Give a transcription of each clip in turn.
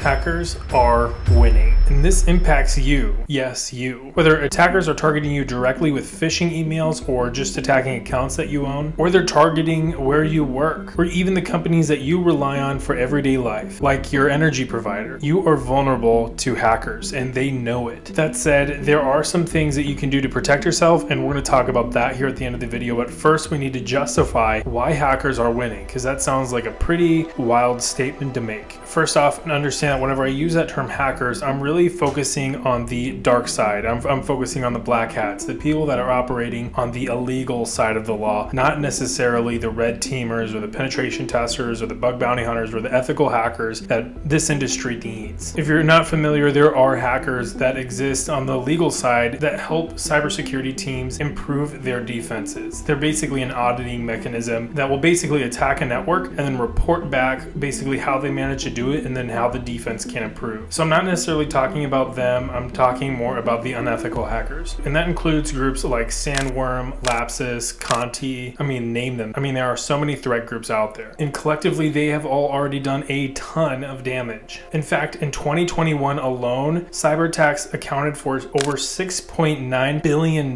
Hackers are winning, and this impacts you. Yes, you. Whether attackers are targeting you directly with phishing emails or just attacking accounts that you own, or they're targeting where you work, or even the companies that you rely on for everyday life, like your energy provider. You are vulnerable to hackers, and they know it. That said, there are some things that you can do to protect yourself, and we're going to talk about that here at the end of the video. But first, we need to justify why hackers are winning, because that sounds like a pretty wild statement to make. First off, understand that whenever I use that term hackers, I'm really focusing on the dark side. I'm focusing on the black hats, the people that are operating on the illegal side of the law, not necessarily the red teamers or the penetration testers or the bug bounty hunters or the ethical hackers that this industry needs. If you're not familiar, there are hackers that exist on the legal side that help cybersecurity teams improve their defenses. They're basically an auditing mechanism that will basically attack a network and then report back basically how they managed to do it and then how the defense can improve. So I'm not necessarily talking about them, I'm talking more about the unethical hackers. And that includes groups like Sandworm, Lapsus, Conti, name them. There are so many threat groups out there. And collectively, they have all already done a ton of damage. In fact, in 2021 alone, cyber attacks accounted for over $6.9 billion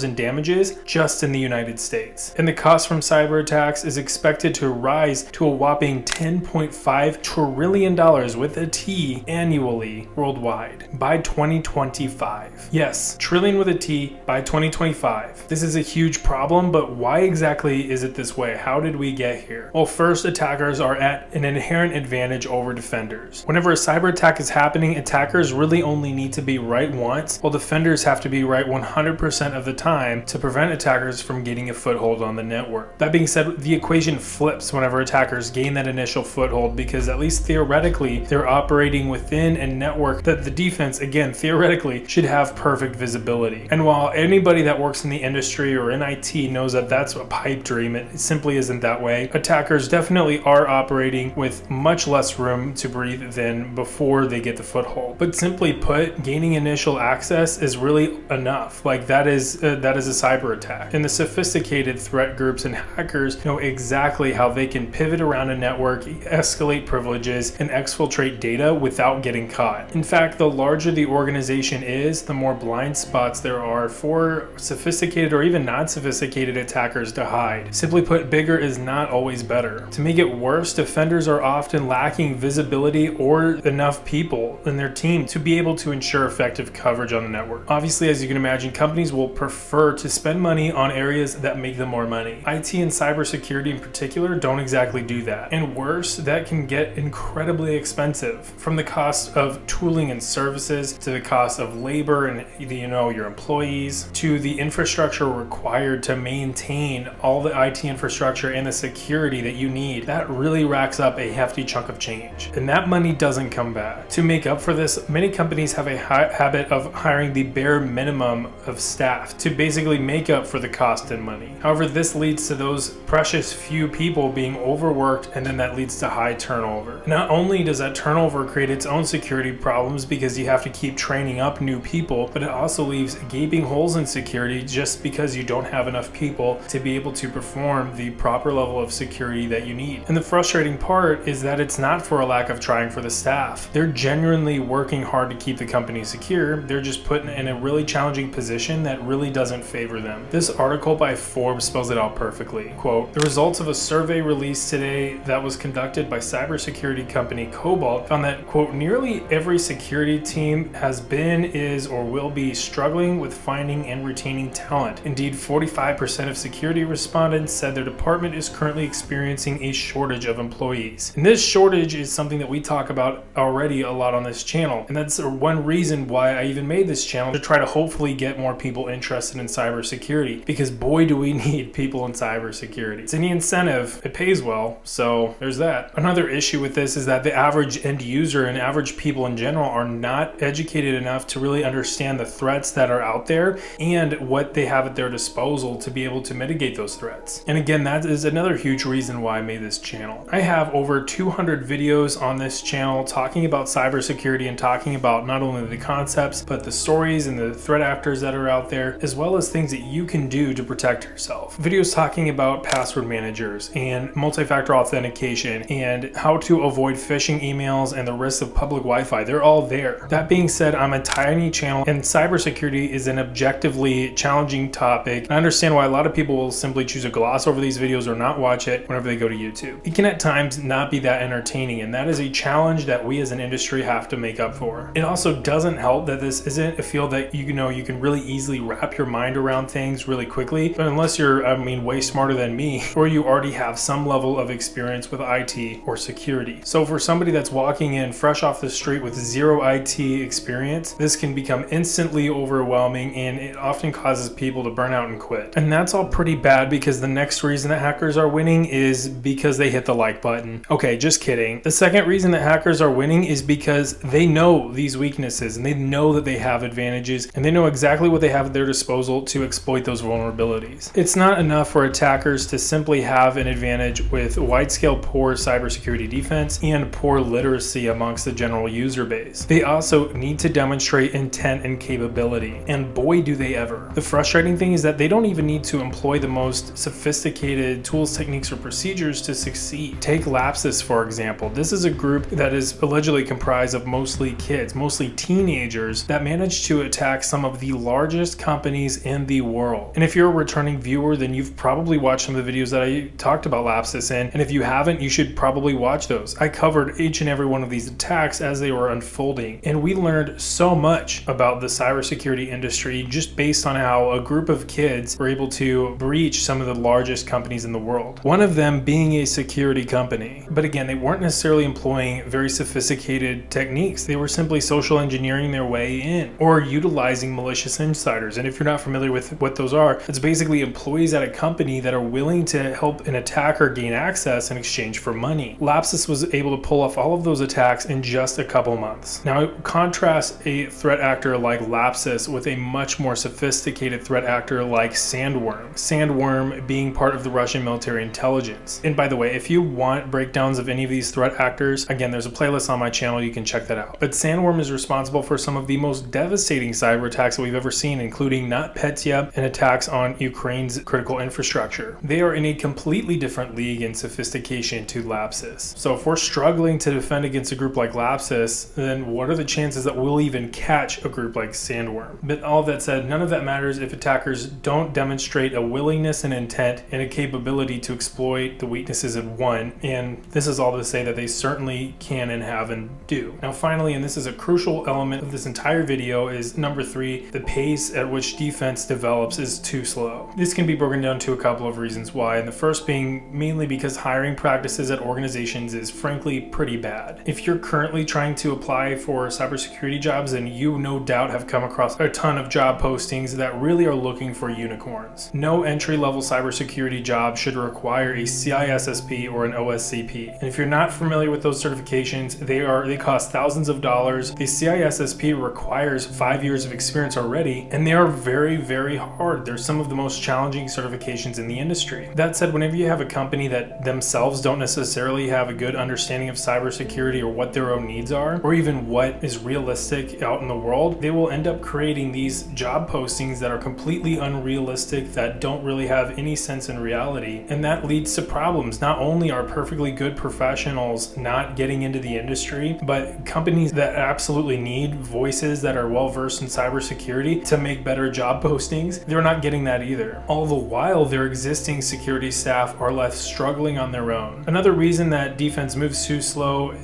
in damages just in the United States. And the cost from cyber attacks is expected to rise to a whopping $10.5 trillion with a T annually worldwide by 2025. Yes, trillion with a T by 2025. This is a huge problem, but why exactly is it this way? How did we get here? Well, first, attackers are at an inherent advantage over defenders. Whenever a cyber attack is happening, attackers really only need to be right once, while defenders have to be right 100% of the time to prevent attackers from getting a foothold on the network. That being said, the equation flips whenever attackers gain that initial foothold, because at least theoretically, they're operating within a network that the defense, again, theoretically, should have perfect visibility. And while anybody that works in the industry or in IT knows that that's a pipe dream, it simply isn't that way. Attackers definitely are operating with much less room to breathe than before they get the foothold. But simply put, gaining initial access is really enough. That is a cyber attack. And the sophisticated threat groups and hackers know exactly how they can pivot around a network, escalate privileges, and exfiltrate data without getting caught. In fact, the larger the organization is, the more blind spots there are for sophisticated or even non-sophisticated attackers to hide. Simply put, bigger is not always better. To make it worse, defenders are often lacking visibility or enough people in their team to be able to ensure effective coverage on the network. Obviously, as you can imagine, companies will prefer to spend money on areas that make them more money. IT and cybersecurity in particular don't exactly do that. And worse, that can get incredibly expensive, from the cost of tooling and services to the cost of labor and your employees to the infrastructure required to maintain all the IT infrastructure and the security that you need. That really racks up a hefty chunk of change, and that money doesn't come back. To make up for this, many companies have a habit of hiring the bare minimum of staff to basically make up for the cost and money. However, this leads to those precious few people being overworked, and then that leads to high turnover. Not only does that turnover create its own security problems because you have to keep training up new people, but it also leaves gaping holes in security just because you don't have enough people to be able to perform the proper level of security that you need. And the frustrating part is that it's not for a lack of trying for the staff. They're genuinely working hard to keep the company secure. They're just put in a really challenging position that really doesn't favor them. This article by Forbes spells it out perfectly. Quote, "The results of a survey released today that was conducted by cybersecurity company Cobalt found that, quote, nearly every security team has been, is, or will be struggling with finding and retaining talent. Indeed, 45% of security respondents said their department is currently experiencing a shortage of employees." And this shortage is something that we talk about already a lot on this channel. And that's one reason why I even made this channel, to try to hopefully get more people interested in cybersecurity, because boy, do we need people in cybersecurity. It's any incentive, it pays well, so there's that. Another issue with this is that the average end user and average people in general are not educated enough to really understand the threats that are out there and what they have at their disposal to be able to mitigate those threats. And again, that is another huge reason why I made this channel. I have over 200 videos on this channel talking about cybersecurity and talking about not only the concepts, but the stories and the threat actors that are out there, as well as things that you can do to protect yourself. Videos talking about password managers and multi-factor authentication and how to avoid phishing emails emails and the risks of public Wi-Fi. They're all there. That being said, I'm a tiny channel, and cybersecurity is an objectively challenging topic. I understand why a lot of people will simply choose to gloss over these videos or not watch it whenever they go to YouTube. It can at times not be that entertaining, and that is a challenge that we as an industry have to make up for. It also doesn't help that this isn't a field that you can really easily wrap your mind around things really quickly, but unless you're, way smarter than me, or you already have some level of experience with IT or security. So for somebody that's walking in fresh off the street with zero IT experience, this can become instantly overwhelming, and it often causes people to burn out and quit. And that's all pretty bad, because the next reason that hackers are winning is because they hit the like button. Okay, just kidding. The second reason that hackers are winning is because they know these weaknesses, and they know that they have advantages, and they know exactly what they have at their disposal to exploit those vulnerabilities. It's not enough for attackers to simply have an advantage with wide-scale poor cybersecurity defense and poor literacy amongst the general user base. They also need to demonstrate intent and capability, and boy do they ever. The frustrating thing is that they don't even need to employ the most sophisticated tools, techniques, or procedures to succeed. Take Lapsus, for example. This is a group that is allegedly comprised of mostly kids, mostly teenagers, that managed to attack some of the largest companies in the world. And if you're a returning viewer, then you've probably watched some of the videos that I talked about Lapsus in, and if you haven't, you should probably watch those. I covered each and every one of these attacks as they were unfolding, and we learned so much about the cybersecurity industry just based on how a group of kids were able to breach some of the largest companies in the world. One of them being a security company. But again, they weren't necessarily employing very sophisticated techniques. They were simply social engineering their way in, or utilizing malicious insiders. And if you're not familiar with what those are, it's basically employees at a company that are willing to help an attacker gain access in exchange for money. Lapsus was able to pull off all of those attacks in just a couple months. Now, contrast a threat actor like Lapsus with a much more sophisticated threat actor like Sandworm. Sandworm being part of the Russian military intelligence. And by the way, if you want breakdowns of any of these threat actors, again, there's a playlist on my channel, you can check that out. But Sandworm is responsible for some of the most devastating cyber attacks that we've ever seen, including NotPetya and attacks on Ukraine's critical infrastructure. They are in a completely different league in sophistication to Lapsus. So if we're struggling to defend against a group like Lapsus, then what are the chances that we'll even catch a group like Sandworm? But all of that said, none of that matters if attackers don't demonstrate a willingness and intent and a capability to exploit the weaknesses in one, and this is all to say that they certainly can and have and do. Now finally, and this is a crucial element of this entire video, is number 3, the pace at which defense develops is too slow. This can be broken down to a couple of reasons why, and the first being mainly because hiring practices at organizations is frankly pretty bad. If you're currently trying to apply for cybersecurity jobs, then you no doubt have come across a ton of job postings that really are looking for unicorns. No entry-level cybersecurity job should require a CISSP or an OSCP. And if you're not familiar with those certifications, they cost thousands of dollars. The CISSP requires 5 years of experience already, and they are very, very hard. They're some of the most challenging certifications in the industry. That said, whenever you have a company that themselves don't necessarily have a good understanding of cybersecurity or what their own needs are, or even what is realistic out in the world, they will end up creating these job postings that are completely unrealistic, that don't really have any sense in reality, and that leads to problems. Not only are perfectly good professionals not getting into the industry, but companies that absolutely need voices that are well versed in cybersecurity to make better job postings, they're not getting that either. All the while, their existing security staff are left struggling on their own. Another reason that defense moves too slow,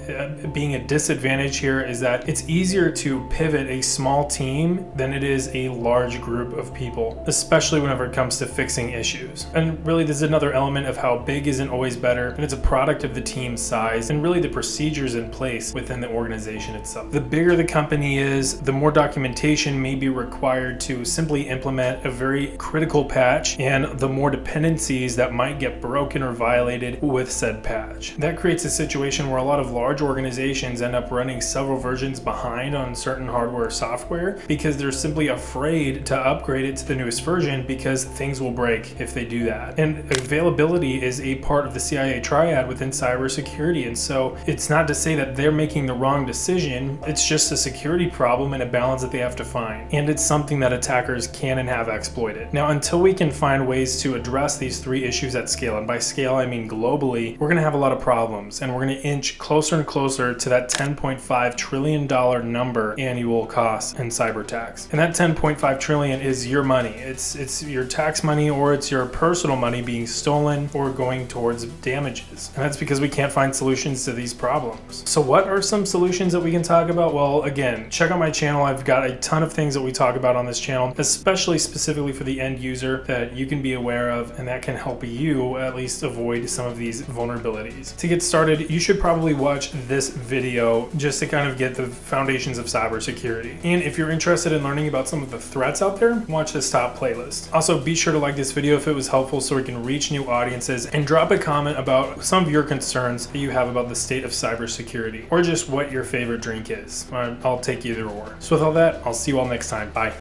being a disadvantage here, is that it's easier to pivot a small team than it is a large group of people, especially whenever it comes to fixing issues. And really, this is another element of how big isn't always better, and it's a product of the team size and really the procedures in place within the organization itself. The bigger the company is, the more documentation may be required to simply implement a very critical patch, and the more dependencies that might get broken or violated with said patch. That creates a situation where a lot of large organizations end up running several versions behind on certain hardware or software because they're simply afraid to upgrade it to the newest version because things will break if they do that. And availability is a part of the CIA triad within cybersecurity, and so it's not to say that they're making the wrong decision, it's just a security problem and a balance that they have to find. And it's something that attackers can and have exploited. Now, until we can find ways to address these 3 issues at scale, and by scale I mean globally, we're going to have a lot of problems, and we're going to inch closer and closer to that $10.5 trillion number annual cost in cyber attacks. And that 10.5 trillion is your money. It's your tax money, or it's your personal money being stolen or going towards damages. And that's because we can't find solutions to these problems. So what are some solutions that we can talk about? Well, again, check out my channel. I've got a ton of things that we talk about on this channel, especially specifically for the end user, that you can be aware of and that can help you at least avoid some of these vulnerabilities. To get started, you should probably watch this video just to kind of get the foundations of cybersecurity. And if you're interested in learning about some of the threats out there, watch this top playlist. Also, be sure to like this video if it was helpful so we can reach new audiences, and drop a comment about some of your concerns that you have about the state of cybersecurity, or just what your favorite drink is. I'll take either or. So with all that, I'll see you all next time. Bye.